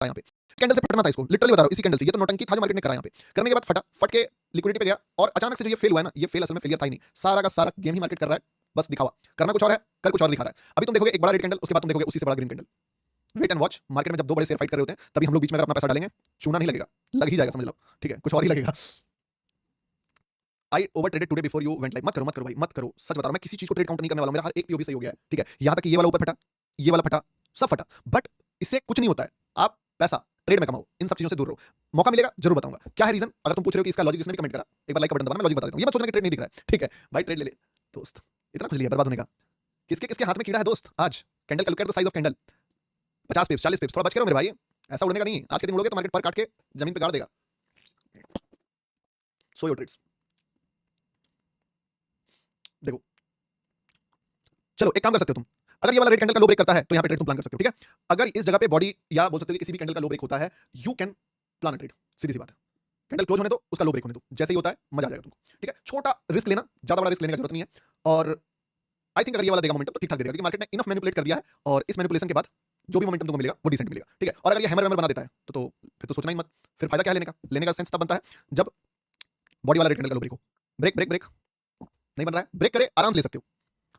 था यहाँ पे। कैंडल से फटना था इसको, लिटरली बता रहा हूँ, इसी कैंडल से। ये तो नौटंकी था जो मार्केट ने करा यहाँ पे। करने के बाद फटा, फट के लिक्विडिटी पे गया और अचानक से जो ये फेल हुआ है ना, ये फेल असल में फेलियर था ही नहीं। सारा का सारा गेम ही मार्केट कर रहा है, बस दिखावा। करना कुछ और है, कर कुछ और दिखा रहा है। अभी तुम देखोगे एक बड़ा रेड कैंडल, उसके बाद तुम देखोगे उसी से बड़ा green candle. Wait and watch. Market में जब दो बड़े शेयर फाइट कर रहे होते हैं तभी हम लोग बीच में अगर अपना पैसा डालेंगे, चूना नहीं लगेगा, लग ही जाएगा, समझ लो, ठीक है, कुछ और ही लगेगा। आई over traded today before you went live. मत करो भाई, मत करो, सच बता रहा हूं, मैं किसी चीज को ट्रेड काउंट नहीं करने वाला हूं। मेरा हर एक पीओवी सही हो गया है, ठीक है। यहां तक कि ये वाला ऊपर फटा, ये वाला फटा, सब फटा, बट इससे कुछ नहीं होता है। आप पैसा ट्रेड में कमाओ, इन सब चीजों से दूर रहो। मौका मिलेगा जरूर बताऊंगा क्या है रीजन। अगर तुम पूछ रहे हो कि इसका लॉजिक इसने भी कमेंट करा, एक बार लाइक का बटन दबाना, मैं लॉजिक बता देता हूं। ये मत सोचना कि ट्रेड नहीं दिख रहा है, ठीक है भाई, ट्रेड ले ले दोस्त, इतना कुछ लिया बर्बाद होने का। किसके किसके हाथ में कीड़ा है दोस्त आज। Candle calculate the size of candle, 50 पिप्स 40 पिप्स, थोड़ा बच के रहो मेरे भाई, ऐसा उड़ने का नहीं। आज के दिन उड़ोगे तो मार्केट पर काट के जमीन पे गाड़ देगा। So your trades. देखो चलो एक काम कर सकते हो तुम, अगर ये वाला रेड कैंडल का लो ब्रेक करता है तो यहां पे ट्रेड तुम प्लान कर सकते हो, ठीक है। अगर इस जगह पे बॉडी या बोल सकते हो कि किसी भी कैंडल का लो ब्रेक होता है, यू कैन प्लान ट्रेड, सीधी सी बात है। कैंडल क्लोज होने दो, उसका लो ब्रेक होने दो, जैसे ही होता है मजा आ जाएगा तुमको, ठीक है। छोटा रिस्क लेना, ज्यादा बड़ा रिस्क लेने की जरूरत नहीं है। और आई थिंक अगर ये वाला देगा मोमेंटम तो ठीक ठाक देगा, क्योंकि मार्केट ने इनफ मैनिपुलेट कर दिया है और इस मैनिपुलेशन के बाद जो भी मोमेंटम तुमको मिलेगा वो डिसेंट मिलेगा, ठीक है। और अगर ये हैमर वैमर बना देता है तो फिर तो सोचना ही मत, फिर फायदा क्या है लेने का। लेने का सेंस तब बनता है जब बॉडी वाला रेड कैंडल का लो ब्रेक हो। ब्रेक ब्रेक ब्रेक नहीं बन रहा है, ब्रेक करे आराम से ले सकते हो।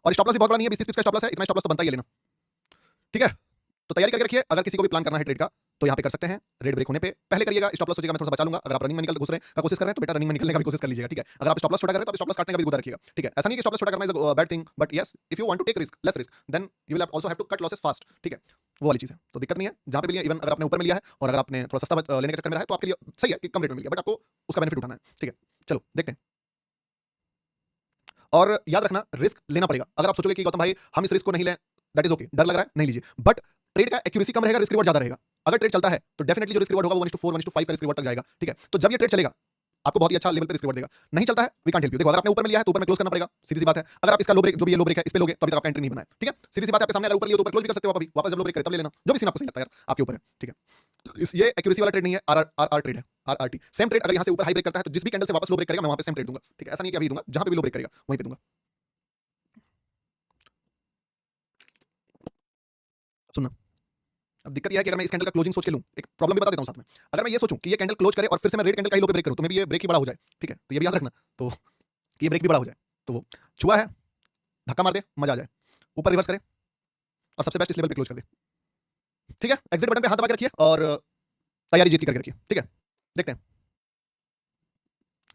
और स्टॉप लॉस भी बहुत बड़ा नहीं है, 20-30 पिप्स का स्टॉप लॉस है, इतना स्टॉप लॉस तो बनता ही है लेना, ठीक है। तो तैयारी करके रखिए, अगर किसी को भी प्लान करना है ट्रेड का तो यहाँ पे कर सकते हैं। रेड ब्रेक होने पे पहले करिएगा, स्टॉप लॉस हो जाएगा, मैं थोड़ा सा बचा लूंगा। अगर आप रनिंग में निकल घुस रहे का कोशिश कर रहे हैं तो बेटा रनिंग में निकलने का भी कोशिश कर लीजिएगा, ठीक है। अगर आप स्टॉप लॉस छोटा कर रहे हैं तो आप स्टॉप लॉस काटने का भी गुदा रखिएगा, ठीक है। ऐसा नहीं कि स्टॉप लॉस छोटा करना is a bad thing, but yes if you want to take risk, less risk, then you will also have to cut losses fast, ठीक है। वो वाली चीज है, तो दिक्कत नहीं है जहां पे भी लिया। इवन अगर आपने ऊपर में लिया है और अगर आपने थोड़ा सस्ता लेने के चक्कर में रहा है तो आपके लिए सही है कि कम रेट में मिल गया, बट आपको उसका बेनिफिट उठाना है, ठीक है। चलो देखते हैं। और याद रखना रिस्क लेना पड़ेगा। अगर आप सोचोगे कि गौतम भाई हम इस रिस्क को नहीं लें, दैट इज ओके, डर लग रहा है नहीं लीजिए, बट ट्रेड का एक्यूरेसी कम रहेगा, रिस्क रिवॉर्ड ज्यादा रहेगा। अगर ट्रेड चलता है तो डेफिनेटली जो रिस्क रिवॉर्ड होगा वो 1:4 1:5 का रिस्क रिवॉर्ड तक जाएगा, ठीक है। तो जब ये ट्रेड चलेगा आपको बहुत ही अच्छा लेवल पे रिस्क रिवॉर्ड देगा। नहीं चलता है वी कांट हेल्प यू। देखो अगर आपने ऊपर में लिया है तो ऊपर में क्लोज करना पड़ेगा, सीधी सी बात है। अगर आप इसका लो ब्रेक जो भी ये लो ब्रेक है इस पे लोगे तो अभी तक आपका एंट्री नहीं बना है, ठीक है। सीधी सी बात है, आपके सामने अगर ऊपर लिया तो ऊपर क्लोज भी कर सकते हो आप, अभी वापस जब लो ब्रेक करे तब ले लेना, जो भी सीन आपको सही लगता है यार, आपके ऊपर है, ठीक है। ये एक्यूरेसी वाला ट्रेड नहीं है, आर ट्रेड है, आरआरटी। सेम ट्रेड अगर यहां से ऊपर हाई ब्रेक करता है तो जिस भी कैंडल से वापस लो ब्रेक करेगा मैं वहां पे सेम ट्रेड दूंगा, ठीक है। ऐसा नहीं कि अभी दूंगा, जहां पे भी लो ब्रेक करेगा वहीं पे दूंगा। सुनना, अब दिक्कत यह है कि अगर मैं इस कैंडल का क्लोजिंग सोच के लूं, एक प्रॉब्लम भी बता देता हूं साथ में। अगर मैं ये सोचूं कि ये कैंडल क्लोज करे और फिर से मैं रेड कैंडल का ही लो पे ब्रेक करूं तो मे भी ये ब्रेक ही बड़ा हो जाए, ठीक है। तो ये भी याद रखना, तो कि ये ब्रेक भी बड़ा हो जाए। तो वो छुआ है, धक्का मार दे, मजा आ जाए, ऊपर रिवर्स करे और सबसे बेस्ट इस लेवल पे क्लोज कर दे, ठीक है। एग्जिट बटन पे हाथ दबा के रखिए और तैयारी जीत की करके रखिए, ठीक है। देखते हैं।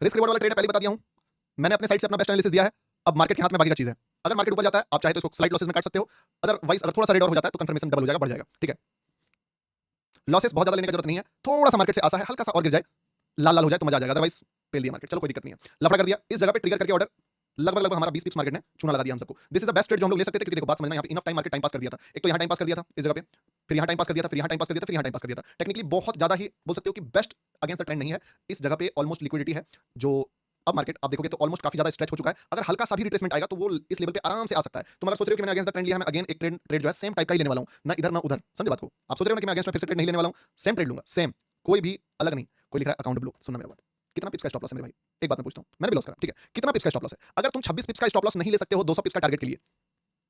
रिस्क रिवॉर्ड वाला ट्रेड पहले बता दिया हूं, मैंने अपने साइड से अपना बेस्ट एनालिसिस दिया है। अब मार्केट के हाथ में बाकी का चीज है। अगर मार्केट ऊपर जाता है आप चाहे तो इसको स्लाइड लॉसेस में काट सकते हो, अदरवाइज अगर थोड़ा सा रेड और हो जाता है तो कंफर्मेशन डबल हो जाएगा, बढ़ जाएगा, ठीक है। लॉसेस बहुत ज्यादा लेने की जरूरत नहीं है, थोड़ा सा मार्केट से आशा है, हल्का सा और गिर जाए, लाल लाल हो जाए तो मजा आ जाएगा, अदरवाइज फेल दिया मार्केट, चलो कोई दिक्कत नहीं है। लफड़ा कर दिया इस जगह पे, ट्रिगर करके ऑर्डर लगभग लगभग हमारा 20 पिप्स मार्केट ने चूना लगा दिया हम सबको। This is the best trade जो हम लोग ले सकते थे, क्योंकि देखो बात समझना, यहाँ पे enough time market time pass कर दिया था। एक तो यहाँ टाइम पास कर दिया था इस जगह पे, फिर यहाँ टाइम पास कर दिया था, फिर यहाँ टाइम पास कर दिया था, फिर यहाँ टाइम पास कर दिया था। टेक्निकली बहुत ज्यादा ही बोल सकते हो कि बेस्ट अगेंस्ट द ट्रेंड नहीं है। इस जगह पे ऑलमोस्ट लिक्विडिटी है, जो अब मार्केट आप देखोगे तो ऑलमोस्ट काफी ज्यादा स्ट्रेच हो चुका है। अगर हल्का सा भी रिट्रेसमेंट आएगा तो वो इस लेवल पे आराम से आ सकता है। तुम अगर सोच रहे हो कि मैंने अगेंस्ट द ट्रेंड लिया है, मैं अगेन एक ट्रेड जो है सेम टाइप का ही लेने वाला हूं, ना इधर ना उधर, समझे बात को। आप सोच रहे हो ना कि मैं अगेंस्ट में फिर से ट्रेड नहीं लेने वाला हूं, सेम ट्रेड लूंगा, सेम, कोई भी अलग नहीं। कोई लिख रहा है अकाउंट ब्लू, सुनना मेरा बात, कितना पिप्स का स्टॉप लॉस है मेरे भाई, एक बात मैं पूछता हूं, मैंने भी लॉस करा, ठीक है। कितना पिप्स का स्टॉप लॉस है? अगर तुम 26 पिप्स का स्टॉप लॉस नहीं ले सकते हो 200 पिप्स का टारगेट के लिए,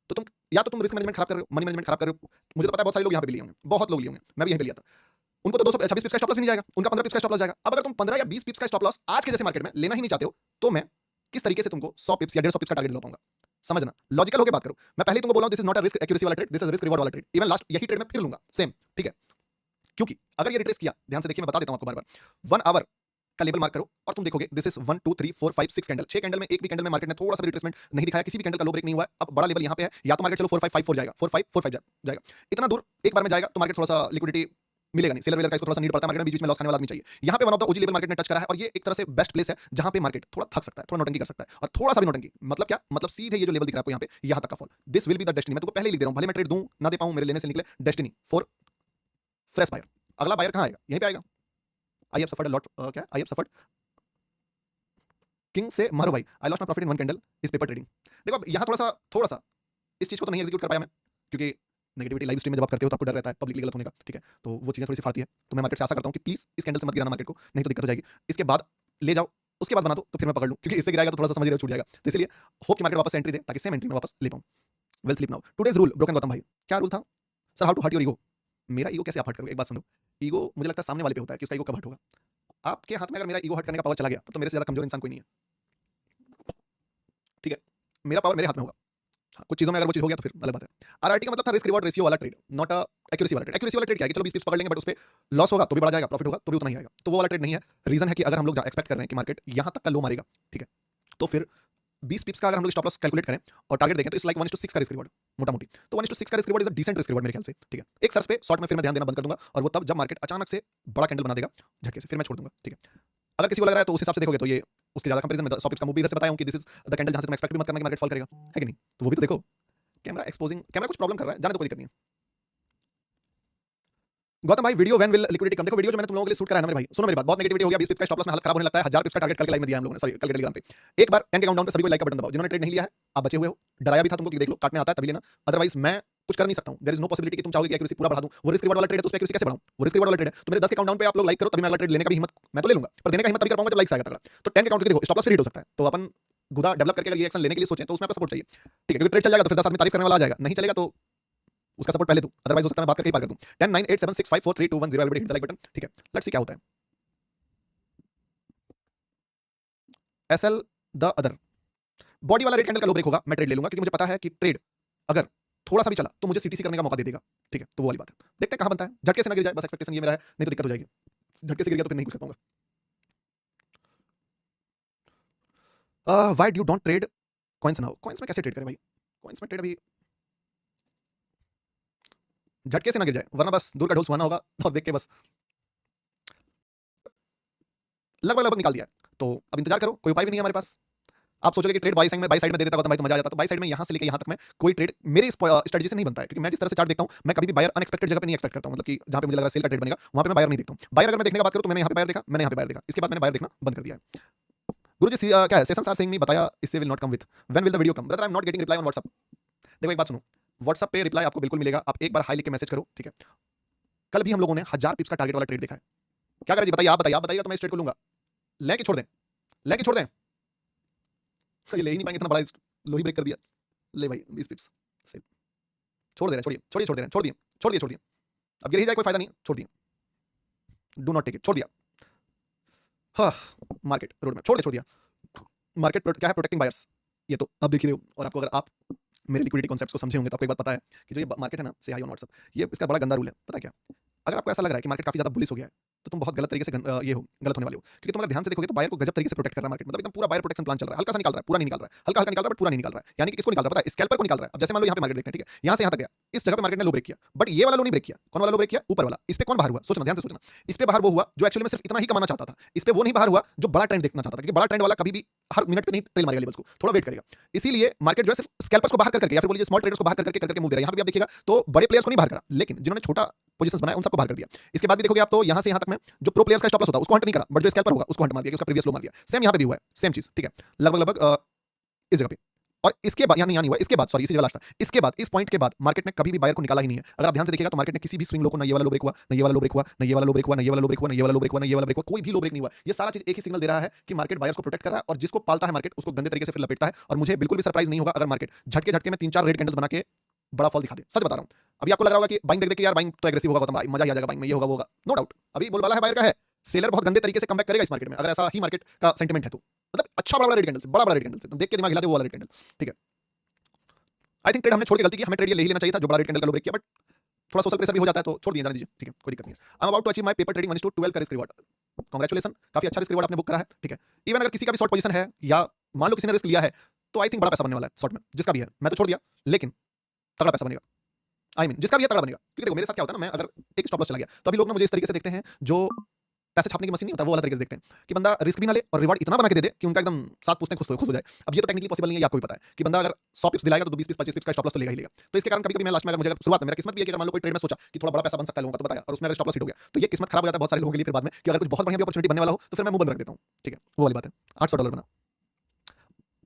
तो तुम या तो तुम रिस्क मैनेजमेंट खराब कर रहे हो, मनी मैनेजमेंट खराब कर रहे हो। मुझे तो पता है बहुत सारे लोग यहाँ पे भी लिए होंगे, बहुत लोग लिए होंगे, मैं भी यहीं पे लिया था। उनको तो 226 पिप्स का स्टॉप लॉस भी नहीं जाएगा, उनका 15 पिप्स का स्टॉप लॉस जाएगा। अब अगर तुम 15 या 20 पिप्स का स्टॉप लॉस आज के जैसे मार्केट में लेना ही नहीं चाहते हो तो मैं किस तरीके से तुमको 100 पिप्स या 150 पिप्स का टारगेट दिला पाऊंगा, समझना, लॉजिकल होकर बात करो। मैं पहले ही तुमको बोला हूं this is not a risk accuracy वाला trade, this is risk reward वाला ट्रेड। इवन लास्ट यही ट्रेड में फिर लूंगा सेम, ठीक है। क्योंकि अगर ये रिट्रेस किया, ध्यान से देखिए, मैं बता देता हूं आपको बार-बार, 1 आवर का लेवल मार्क करो और तुम देखोगे दिस इज 1 2 3 4 5 6 कैंडल, 6 कैंडल में एक भी कैंडल में मार्केट ने थोड़ा सा भी रिट्रेसमेंट नहीं दिखाया, किसी भी कैंडल का लो ब्रेक नहीं हुआ है। अब बड़ा लेवल यहां पे है, या तो मार्केट चलो 4554 जाएगा, 4545 जाएगा, इतना दूर एक बार में जाएगा तो मार्केट थोड़ा सा लिक्विडिटी मिलेगा नहीं, सेलर वेलर का इसको थोड़ा सा नीड पड़ता है, मार्केट में बीच में लॉस खाने वाला आदमी चाहिए। यहाँ पे one of the OG level market ने टच करा है और ये एक तरह से बेस्ट प्लेस है जहां पे मार्केट थोड़ा थक सकता है, थोड़ा नोटंकी कर सकता है। और थोड़ा सा भी नोटंकी मतलब क्या, मतलब सीधे ये जो लेवल दिख रहा है आपको यहाँ पे, यहाँ तक का fall, this will be the destiny. मैं तुमको पहले ही लिख दे रहा हूं, भले मैं ट्रेड दूं ना दे पाऊं, मेरे लेने से निकले डेस्टिनी फॉर फ्रेश बायर। अगला बायर कहां आएगा, यहीं पे आएगा। I have suffered a lot, क्या आई हैव सफर्ड किंग से मारो भाई, I lost my profit in one candle इस पेपर ट्रेडिंग। देखो अब यहाँ थोड़ा सा इस चीज को तो नहीं एग्जीक्यूट कर पाया मैं, क्योंकि नेगेटिविटी लाइव स्ट्रीम में जब आप करते हो तो आपको डर रहता है पब्लिकली गलत होने का, ठीक है। तो वो चीजें थोड़ी सी फाड़ती है। तो मैं मार्केट से आशा करता हूँ कि प्लीज इस कैंडल से मत गिराना मार्केट को, नहीं तो दिक्कत हो जाएगी। इसके बाद ले जाओ, उसके बाद बना दो तो फिर मैं पकड़ लूँ, क्योंकि इससे गिराएगा तो थोड़ा सा समझ रहे हो छूट जाएगा। तो इसलिए होप कि मार्केट वापस एंट्री दे ताकि सेम एंट्री में वापस ले पाऊँ। Well sleep now, today's rule broken. Gautam भाई क्या रूल था sir? How to hurt your ego. मेरा ईगो कैसे आप हर्ट करोगे, एक बात सुनो। ईगो मुझे लगता है सामने वाले पे होता है कि उसका ईगो कब हर्ट होगा। आपके हाथ में अगर मेरा ईगो हर्ट करने का पावर चला गया, तो मेरे से ज़्यादा कमज़ोर इंसान कोई नहीं है, ठीक है? मेरा पावर मेरे हाथ में होगा। हाँ, कुछ चीज़ों में अगर वो चीज़ हो गया तो फिर अलग बात है। आरआरटी का मतलब था रिस्क रिवॉर्ड रेशियो वाला ट्रेड, नॉट एक्यूरेसी वाला ट्रेड। एक्यूरेसी वाला ट्रेड क्या है कि चलो 20 पिप्स पकड़ लेंगे, बट उसपे लॉस होगा तो भी बढ़ा जाएगा, प्रॉफिट होगा तो भी उतना ही आएगा। तो वो वाला ट्रेड नहीं है। रीज़न है कि अगर हम लोग एक्सपेक्ट कर रहे हैं कि मार्केट यहाँ तक का लो मारेगा, ठीक है? तो फिर 20 पिप्स का अगर हम लोग स्टॉप लॉस कैलकुलेट करें और टारगेट देखें, तो इट्स लाइक 1:6 का रिस्क रिवॉर्ड, मोटा-मोटी। तो 1:6 का risk reward is a decent risk reward मेरे ख्याल से, ठीक है? एक सर्च पे शॉर्ट में फिर मैं ध्यान देना बंद कर दूँगा, और वो तब जब मार्केट अचानक से बड़ा कैंडल बना देगा झटके से, फिर मैं छोड़ दूँगा, ठीक है? अगर किसी को लग रहा है तो उस हिसाब से देखोगे तो ये उसके ज़्यादा कंपैरिजन में 100 पिप्स का मूव भी इधर से बताया हूँ कि दिस इज़ द कैंडल जहाँ से तुम एक्सपेक्ट भी मत करना कि मार्केट फॉल करेगा, है कि नहीं? तो वो भी तो देखो। कैमरा एक्सपोजिंग, कैमरा कुछ प्रॉब्लम कर रहा है, जाने दो, कोई दिक्कत नहीं है। गौतम भाई, वीडियो व्हेन विल लिक्विडिटी कम? देखो, वीडियो जो मैंने तुम लोगों के लिए शूट कराया ना मेरे भाई, सुनो मेरी बात, बहुत नेगेटिविटी हो गया, 20 पिप्स का स्टॉप लॉस में हालत खराब होने लगता है, 1000 पिप्स का टारगेट कल के लाइव में दिया हम लोगों ने, सॉरी कल के टेलीग्राम पे। एक बार 10 के काउंटडाउन पे सभी को लाइक का बटन दबाओ, जिन्होंने ट्रेड नहीं लिया है, आप बचे हुए हो। डराया भी था तुमको कि देख लो काटने आता है तभी लेना, अदरवाइज मैं कुछ कर नहीं सकता हूँ। देयर इज नो पॉसिबिलिटी कि तुम चाहोगे कि एक्यूरेसी पूरा बढ़ा दूं। वो रिस्क रिवॉर्ड वाला ट्रेड है, तो उस पे एक्यूरेसी कैसे बढ़ाऊं? वो रिस्क रिवॉर्ड वाला ट्रेड है, तो मेरे 10 के काउंटडाउन पे आप लोग लाइक करो, तभी मैं अगला ट्रेड लेने का भी हिम्मत मैं तो ले लूंगा, पर देने का हिम्मत तभी कर पाऊंगा जब लाइक्स आएगा तगड़ा। तो 10 के काउंट के देखो, स्टॉप लॉस फिर हिट हो सकता है, तो अपन गुदा डेवलप करके अगर ये एक्शन लेने के लिए सोचें तो उसमें आपका सपोर्ट चाहिए, ठीक है? क्योंकि ट्रेड चल जाएगा तो फिर 10 आदमी तारीफ करने वाला आ जाएगा, नहीं चलेगा तो उसका सपोर्ट पहले दो, अदरवाइज हो सकता है मैं बात करके ही पार कर दूं। 10 9 8 7 6 5 4 3 2 1 0, everybody hit the like button, ठीक है? लेट्स सी क्या होता है। एसएल द अदर बॉडी वाला रेड कैंडल का लो ब्रेक होगा, मैं ट्रेड ले लूंगा, क्योंकि मुझे पता है कि ट्रेड अगर थोड़ा सा भी चला तो मुझे सीटीसी करने का मौका दे देगा, ठीक है? तो वो वाली बात है, देखते हैं कहां बनता है, झटके से ना गिर जाए, बस एक्सपेक्टेशन ये मेरा है, नहीं तो दिक्कत हो जाएगी। झटके से गिर गया तो फिर नहीं कुछ कर पाऊंगा। Why do don't trade coins now? Coins में कैसे ट्रेड करें भाई? कॉइंस में ट्रेड अभी झटके से ना गिर जाए, वरना बस दूर का ढोल सुहाना होगा और देख के बस लगभग लगभग निकाल दिया है। तो अब इंतजार करो, कोई उपाय भी नहीं है हमारे पास। आप सोचोगे कि ट्रेड बाई साइड में दे देता गौतम भाई तो मजा आ जाता, तो बाई साइड में यहाँ से लेकर यहाँ तक में कोई ट्रेड मेरे स्ट्रेटजी से नहीं बनता है, क्योंकि मैं जिस तरह से चार्ट देखता हूँ, मैं कभी भी बायर अनएक्सपेक्टेड जगह पे नहीं एक्सपेक्ट करता हूँ, मतलब कि जहाँ पे मुझे लग रहा है सेल का ट्रेड बनेगा वहाँ पे मैं बायर नहीं देखता हूँ। बायर अगर मैं देखने की बात करूँ तो मैंने यहाँ पे बायर देखा, मैंने यहाँ पे बायर देखा, इसके बाद मैंने बायर देखना बंद कर दिया है। गुरु जी क्या है, सेशंस आर सेइंग मी बताया इससे will not come with when will the video come? Brother I am not getting reply on WhatsApp. देखो एक बात सुनो, व्हाट्सएप पे रिप्लाई आपको बिल्कुल मिलेगा, आप एक बार हाई लिख के मैसेज करो, ठीक है? कल भी हम लोगों ने 1000 पिप्स का टारगेट वाला ट्रेड देखा है, क्या करें जी बताइए, आप बताइएगा तो मैं इस ट्रेड को लूंगा। लेके छोड़ दें, लेके छोड़ दें, ये ले ही नहीं पाएंगे, इतना बड़ा लो ही ब्रेक कर दिया। ले भाई 20 पिप्स सेल, छोड़ दे रहे हैं, छोड़ दे रहे हैं, छोड़ दिए। अब गिर ही जाए कोई फायदा नहीं, छोड़ दिए, डू नॉट टेक इट, छोड़ दिया। हाँ, मार्केट रोड में छोड़ दिया। मार्केट क्या है, प्रोटेक्टिंग बायर्स, ये तो आप देख ही रहे हो। और आपको अगर आप मेरे लिक्विडिटी कॉन्सेप्ट्स को समझे होंगे तो आपको एक बात पता है कि जो ये मार्केट है ना, से हाई ऑन व्हाट्सएप, ये इसका बड़ा गंदा रूल है, पता है क्या? अगर आपको ऐसा लग रहा है कि मार्केट काफी ज्यादा बुलिश हो गया है, तो तुम बहुत गलत तरीके से गलत होने वाले हो, क्योंकि तुम अगर ध्यान से देखोगे तो बायर को गजब तरीके से प्रोटेक्ट कर रहा है मार्केट, मतलब एकदम पूरा बायर प्रोटेक्शन प्लान चल रहा है, हल्का सा निकाल रहा है, पूरा नहीं निकाल रहा है, हल्का हल्का निकाल रहा है, बट पूरा नहीं निकाल रहा है। यानी कि किसको निकाल रहा है पता है? स्कैल्पर को निकाल रहा है। अब जैसे मान लो यहाँ पे मार्केट देखते हैं, ठीक है? यहाँ से यहाँ तक गया, इस जगह पे मार्केट ने लो ब्रेक किया, बट ये वाला लो नहीं ब्रेक किया। कौन वाला लो ब्रेक किया? ऊपर वाला। इस पे कौन बाहर हुआ? सोचना, ध्यान से सोचना। इस पे बाहर वो हुआ जो एक्चुअली में सिर्फ इतना ही कमाना चाहता था। इस पे वो नहीं बाहर हुआ जो बड़ा ट्रेंड देखना चाहता था, क्योंकि बड़ा ट्रेंड वाला कभी भी हर मिनट पे नहीं ट्रेल मारेगा लेवल्स को, थोड़ा वेट करेगा। इसीलिए मार्केट जो है सिर्फ स्कैल्पर्स को बाहर करके या फिर बोलिए स्मॉल ट्रेडर्स को बाहर करके मूव दे रहा है। यहाँ पे आप देखिएगा तो बड़े प्लेयर्स को नहीं बाहर करा, लेकिन जिन्होंने छोटा पोजीशंस बनाए उन सबको बाहर कर दिया। इसके बाद भी देखोगे आप तो यहाँ से यहाँ तक में जो प्रो प्लेयर्स का स्टॉप लॉस होता है उसको हंट नहीं करा, बट जो स्कैल्पर होगा उसको हंट मार दिया, उसका प्रीवियस लो मार दिया। सेम यहाँ पे भी हुआ है, सेम चीज, ठीक है? लगभग लगभग इस जगह पे। और इसके बाद यहाँ नहीं हुआ, इसके बाद सॉरी इसी जगह लास्ट था, इसके बाद इस पॉइंट के बाद मार्केट ने कभी भी बायर को निकाला ही नहीं है। अगर आप ध्यान से देखिएगा तो मार्केट ने किसी भी स्विंग लो को, ना ये वाला लो ब्रेक हुआ, ना ये वाला लो ब्रेक हुआ, ना ये वाला लो ब्रेक हुआ, ना ये वाला लो ब्रेक हुआ, ना ये वाला लो ब्रेक हुआ, ना ये वाला ब्रेक हुआ, कोई भी लो ब्रेक नहीं हुआ। ये सारा चीज एक ही सिग्नल दे रहा है कि मार्केट बायर्स को प्रोटेक्ट कर रहा है, और जिसको पालता है मार्केट उसको गंदे तरीके से फिर लपेटता है। और मुझे बिल्कुल भी सरप्राइज नहीं होगा अगर मार्केट झटके में 3-4 रेड कैंडल्स बना के बड़ा फॉल दिखा दे। सच बता रहा हूं। अभी आपको लग रहा होगा कि बाइंग देख के यार बाइंग तो एग्रेसिव होगा गौतम भाई, मजा ही आ जाएगा बाइंग में, ये होगा वो होगा। नो डाउट अभी बोलबाला है बायर का है, सेलर बहुत गंदे तरीके से कमबैक करेगा इस मार्केट में, अगर ऐसा ही मार्केट का सेंटीमेंट है तो। मतलब अच्छा बड़ा रेड कैंडल्स, बड़ा रेड कैंडल्स, देख के दिमाग हिला दे वो वाला रेड कैंडल, ठीक है? आई थिंक ट्रेड हमने छोड़ के गलती की, हमें ट्रेड ये ले ही लेना चाहिए था जो बड़ा रेड कैंडल का लो ब्रेक किया, बट थोड़ा सोशल प्रेशर भी हो जाता है तो छोड़ दिया जाने दीजिए, ठीक है? कोई दिक्कत नहीं है। I am about to achieve my paper trading 1:12 का रिस्क रिवॉर्ड। कांग्रेचुलेशन, काफी अच्छा रिस्क रिवॉर्ड आपने बुक करा है, ठीक है? इवन अगर किसी का भी शॉर्ट पोजीशन है या मान लो किसी ने रिस्क लिया है, तो आई थिंक बड़ा पैसा बनने वाला है शॉर्ट में, जिसका भी है। मैं तो छोड़ दिया, लेकिन तगड़ा पैसा बनेगा। आई मीन जिसका भी है तगड़ा बनेगा, क्योंकि देखो मेरे साथ क्या होता है ना, मैं अगर एक स्टॉप लॉस चला गया तो अभी लोग ना मुझे इस तरीके से देखते हैं जो पैसे छापने की मशीन नहीं होता वो वाला तरीके से देखते हैं कि बंदा रिस्क भी ना ले और रिवॉर्ड इतना बना के दे दे कि उनका एकदम साथ पूछते खुश हो जाए। अब ये तो टेक्निकली पॉसिबल नहीं है, आपको भी पता है कि बंदा अगर 100 पिप्स दिलाएगा तो 20 पिप्स 25 पिप्स का स्टॉप लॉस तो लेगा ही लेगा। तो इसके कारण कभी-कभी मैं लास्ट में, अगर मुझे शुरुआत में मेरा किस्मत भी है कि अगर मान लो कोई ट्रेड में सोचा कि थोड़ा बड़ा पैसा बन सकता है लोगों का तो बताया, और उसमें अगर स्टॉप लॉस हिट हो गया तो ये किस्मत खराब हो जाता है बहुत सारे लोगों के लिए फिर बाद में, कि अगर कुछ बहुत बढ़िया भी अपॉर्चुनिटी बनने वाला हो तो फिर मैं मुंह बंद रख देता हूं, ठीक है? वो वाली बात है। $800 बना।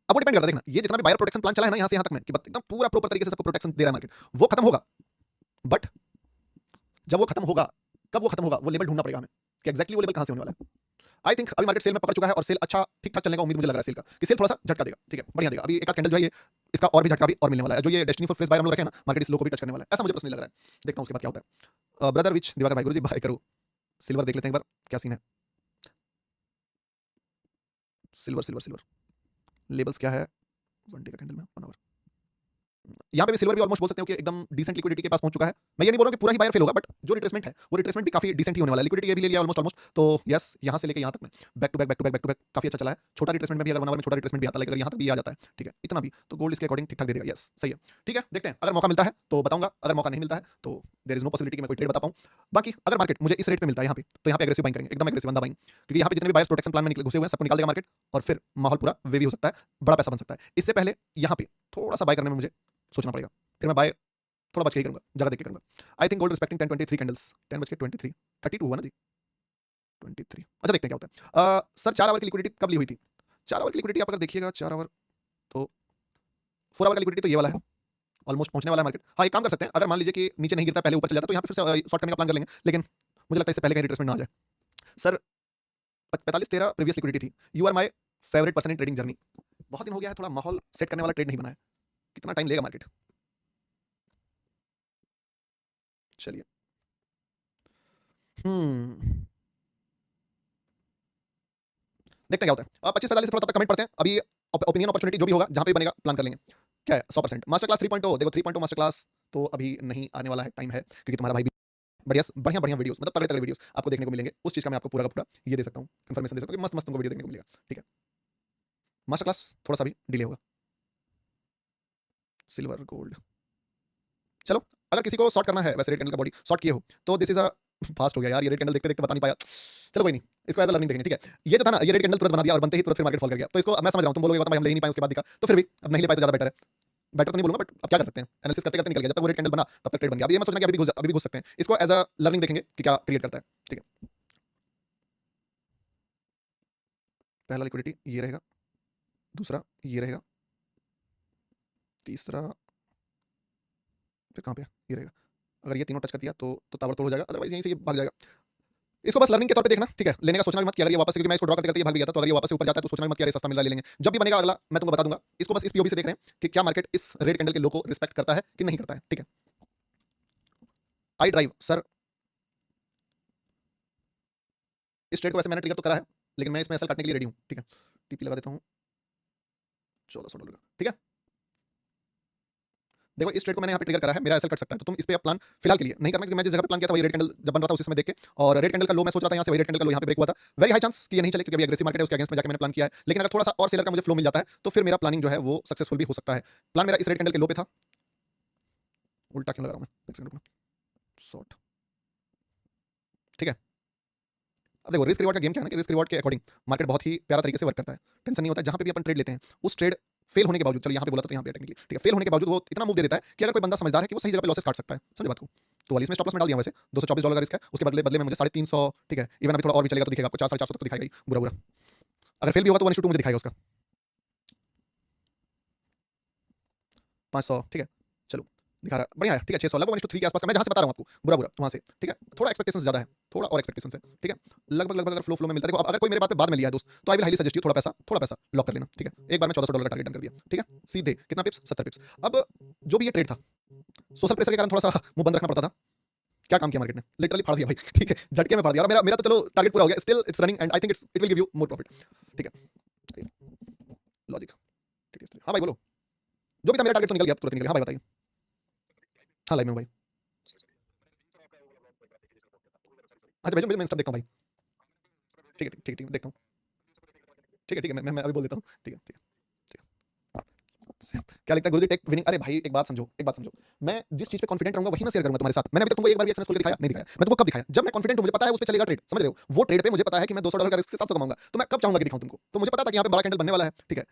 अब वो डिपेंड करता है, देखना ये जितना भी बायर प्रोटेक्शन प्लान चला है ना यहाँ से यहाँ तक में कि एकदम पूरा प्रॉपर तरीके से सबको प्रोटेक्शन दे रहा है मार्केट, वो खत्म होगा। बट जब वो खत्म होगा, कब वो खत्म होगा, वो लेवल ढूंढना पड़ेगा हमें कि एक्जैक्टली वो लेवल कहां से होने वाला है। आई थिंक अभी मार्केट सेल में पकड़ चुका है और सेल अच्छा ठीक-ठाक चलने का उम्मीद मुझे लग रहा है सेल का, कि सेल थोड़ा सा झटका देगा, ठीक है? बढ़िया देगा। अभी एक आध कैंडल जो है ये इसका और भी झटका भी और मिलने वाला है। जो ये डेस्टिनी फॉर फ्रेश बायर हम लोग रखे हैं ना, मार्केट इस लो को भी टच करने वाला है, ऐसा मुझे पर्सनली लग रहा है। देखता हूं उसके बाद क्या होता है। ब्रदर विच दिवाकर भाई, गुरुजी बाय करो। सिल्वर देख लेते हैं एक बार क्या सीन है। सिल्वर सिल्वर सिल्वर लेबल्स क्या है 1 डे का कैंडल में 1 आवर। यहाँ पे भी सिल्वर भी ऑलमोस्ट बोल सकते हो कि एकदम डिसेंट लिक्विडिटी के पास पहुंच चुका है। मैं ये नहीं बोल रहा हूँ कि पूरा ही बायर फेल होगा, बट जो रिट्रेसमेंट है वो रिट्रेसमेंट भी काफी डिसेंट ही होने वाला है। लिक्विडिटी ये भी ले लिया ऑलमोस्ट ऑलमोस्ट, तो यस यहाँ से लेके यहाँ तक में back to back back to back back to back काफी अच्छा चला है। छोटा रिट्रेसमेंट में भी अगर 1 आवर में छोटा रिट्रेसमेंट भी आता है, अगर यहाँ तक भी आ जाता है, ठीक है, इतना भी तो गोल्ड इसके अकॉर्डिंग ठीक ठाक दे देगा। यस सही है, ठीक है, देखते हैं। अगर मौका मिलता है तो बताऊंगा, अगर मौका नहीं मिलता है तो देयर इज नो पॉसिबिलिटी कि मैं कोई ट्रेड बता पाऊँ। बाकी अगर मार्केट मुझे इस रेट पे मिलता है यहाँ पे, तो यहाँ पे एग्रेसिव बाइंग करेंगे, एकदम एग्रेसिव बंदा बाइंग, क्योंकि यहाँ पे जितने भी बायर्स प्रोटेक्शन प्लान में घुसे हुए हैं सबको निकाल देगा मार्केट, और फिर माहौल पूरा वेवी हो सकता है, बड़ा पैसा बन सकता है। इससे पहले यहाँ पे थोड़ा सा बाय करने में मुझे सोचना पड़ेगा, फिर मैं बाय थोड़ा बच के ही करूंगा, जगह देख के करूंगा। I think gold respecting 1023 candles, 10:23 32 हुआ ना जी, 23। अच्छा देखते हैं क्या होता है। सर 4 आवर की लिक्विडिटी कब ली हुई थी? 4 आवर की लिक्विडिटी आप अगर देखिएगा 4 आवर, तो 4 आवर का लिक्विडिटी तो ये वाला है, ऑलमोस्ट पहुंचने वाला है मार्केट। हाँ एक काम कर सकते हैं, अगर मान लीजिए कि नीचे नहीं गिरता पहले ऊपर चल जाता तो यहाँ पे फिर से शॉर्ट करने का प्लान कर लेंगे, लेकिन मुझे लगता है इससे पहले कहीं रिट्रेसमेंट ना आ जाए। सर 45-13 प्रीवियस लिक्विडिटी थी। You are my favourite person in trading journey. बहुत दिन हो गया है, थोड़ा माहौल सेट करने वाला ट्रेड नहीं बना है, कितना टाइम लेगा मार्केट। चलिए देखते हैं क्या होता है। 25-45 थोड़ा तब तक कमेंट पढ़ते हैं, अभी ओपिनियन अपॉर्चुनिटी जो भी होगा जहां पे बनेगा प्लान कर लेंगे। क्या है 100% मास्टर क्लास 3.0 देखो, 3.0 मास्टर क्लास तो अभी नहीं आने वाला है, टाइम है, क्योंकि तुम्हारा भाई भी बढ़िया बढ़िया बढ़िया वीडियोस, मतलब तगड़े तगड़े वीडियोस आपको देखने को मिलेंगे। उस चीज का मैं आपको पूरा का पूरा ये दे सकता हूँ, इन्फॉर्मेशन दे सकता हूँ कि मस्त मस्त तुमको वीडियो देखने को मिलेगा, ठीक है। मास्टर क्लास थोड़ा सा भी डिले होगा। सिल्वर गोल्ड, चलो अगर किसी को शॉर्ट करना है, वैसे रेड कैंडल का बॉडी शॉर्ट किए हो तो दिस इज अ फास्ट हो गया यार, ये रेड कैंडल देखते देखते बता नहीं पाया, चलो कोई नहीं, इसको एज अ लर्निंग देखेंगे, ठीक है। ये जो था ना, ये रेड कैंडल तुरंत बना दिया और बनते ही तुरंत फिर मार्केट फॉल कर गया, तो इसको मैं समझ रहा हूं, तुम बोलोगे भाई हम ले ही नहीं पाए उसके बाद दिखा, तो फिर भी अब नहीं ले पाए तो ज्यादा बेटर है। बेटर तो नहीं बोलूंगा, बट अब क्या कर सकते हैं, एनालिसिस करते करते निकल गया, जब तक वो रेड कैंडल बना तब तक ट्रेड बन गया। अब ये मत सोचना कि अभी भी घुस सकते हैं, इसको एज अ लर्निंग देखेंगे कि क्या क्रिएट करता है, ठीक है। पहला लिक्विडिटी ये रहेगा, दूसरा ये रहेगा, तीसरा फिर कहाँ पे ये रहेगा। अगर ये तीनों टच कर दिया तो ताबड़तोड़ हो जाएगा, अदरवाइज यहीं से ये भाग जाएगा। इसको बस लर्निंग के तौर पे देखना, ठीक है। लेने का सोचना भी मत कि अगर ये वापस से, क्योंकि मैं इसको ड्रॉ करते करते ये भाग भी गया था, तो अगर ये वापस से ऊपर जाता है तो सोचना भी मत कि अरे सस्ता मिल रहा है ले लेंगे। जब भी बनेगा अगला मैं तुमको बता दूंगा। इसको बस इस पीओवी से देख रहे हैं कि क्या मार्केट इस रेड कैंडल के लो को रिस्पेक्ट करता है कि नहीं करता है, ठीक है। आई ड्राइव सर, इस ट्रेड को वैसे मैंने ट्रिगर तो करा है, लेकिन मैं इसमें एसएल काटने के लिए रेडी हूँ, ठीक है। टीपी लगा देता हूँ $1400 का, ठीक है। देखो इस ट्रेड को मैंने यहाँ पे ट्रिगर करा है, मेरा एसएल कट सकता है, तो तुम इस पे अब प्लान फिलहाल के लिए नहीं करना, क्योंकि मैं जिस जगह पे प्लान किया था वही रेड कैंडल जब बन रहा था उसी समय देख के, और रेड कैंडल का लो मैं सोच रहा था यहाँ से, वही रेड कैंडल का लो यहाँ पे ब्रेक हुआ था। वेरी हाई चांस कि ये नहीं चले, क्योंकि अभी एग्रेसिव मार्केट है, उसके अगेंस्ट में जाकर मैंने प्लान किया है। लेकिन अगर थोड़ा सा और सेलर का मुझे फ्लो मिल जाता है तो फिर मेरा प्लानिंग जो है वो सक्सेसफुल भी हो सकता है। प्लान मेरा इस रेड कैंडल के लो पे था, उल्टा क्यों लगा रहा हूँ मैं, एक सेकंड रुकना, शॉर्ट, ठीक है। अब देखो रिस्क रिवॉर्ड का गेम क्या है ना, कि रिस्क रिवॉर्ड के अकॉर्डिंग मार्केट बहुत ही प्यारा तरीके से वर्क करता है, टेंशन नहीं होता है। जहां पे भी अपन ट्रेड लेते हैं उस ट्रेड फेल होने के बावजूद, चलो यहाँ पे बोला तो यहाँ पे टेक्निकली ठीक है, फेल होने के बावजूद वो इतना मूव दे देता है कि अगर कोई बंदा समझदार है कि वो सही जगह पे लॉसेस काट सकता है, समझे बात को। तो वाली इसमें स्टॉप लॉस में डाल दिया वैसे $224 का रिस्क है, उसके बदले बदले में मुझे 350, ठीक है। इवन अभी थोड़ा और भी चलेगा तो दिखेगा आपको 400-450 तक तो दिखाएगा ही, बुरा बुरा। अगर फेल भी होगा तो 1:2 मुझे दिखाएगा उसका 500, ठीक है। चलो दिखा रहा बढ़िया है, ठीक है। 600 लगभग 1:3 के आसपास का मैं जहां से बता रहा हूं आपको, बुरा बुरा वहां से, ठीक है। थोड़ा एक्सपेक्टेशंस ज्यादा है, थोड़ा और एक्सपेक्टेशंस है, ठीक है। लगभग लगभग अगर फ्लो में मिलता है, देखो अगर कोई मेरे बात पे बाद में लिया है दोस्त, तो I will highly suggest you थोड़ा पैसा लॉक कर लेना, ठीक है। एक बार में $1400 का टारगेट डन कर दिया, ठीक है। सीधे कितना पिप्स, 70 पिप्स। अब जो भी ये ट्रेड था, सोशल प्रेशर के कारण थोड़ा सा मुंह बंद रखना पड़ता था। क्या काम किया मार्केट ने, लिटरली फाड़ दिया भाई, ठीक है। झटके में फाड़ दिया, और मेरा तो चलो टारगेट पूरा हो गया, still it's running and I think it will give you more profit, ठीक है। लॉजिक, हाँ भाई बोलो, जो भी था मेरा टारगेट तो निकल गया, तुरंत निकल गया। हाँ भाई बताइए, हाँ लाइव में हूँ भाई। अच्छा भेजो, मैं इंस्टा देखता हूँ भाई, ठीक है ठीक है देखता हूँ, ठीक है ठीक है। मैं अभी बोल देता हूँ, ठीक है ठीक है ठीक है। क्या लगता है गुरुजी टेक विनिंग? अरे भाई एक बात समझो, मैं जिस चीज पे कॉन्फिडेंट रहूंगा वही मैं शेयर करूंगा तुम्हारे साथ। मैंने अभी तक तुमको एक बार भी एक्शन खोल के दिखाया नहीं, दिखाया। मैं तुमको कब दिखाया, जब मैं कॉन्फिडेंट हूं, मुझे पता है उस पे चलेगा ट्रेड, समझ रहे हो। वो ट्रेड पे मुझे पता है कि मैं $200 का रिस्क से 700 कमाऊंगा, तो मैं कब चाहूंगा कि दिखाऊं तुमको। तो मुझे पता था कि यहाँ पे बड़ा कैंडल बनने वाला है, ठीक है।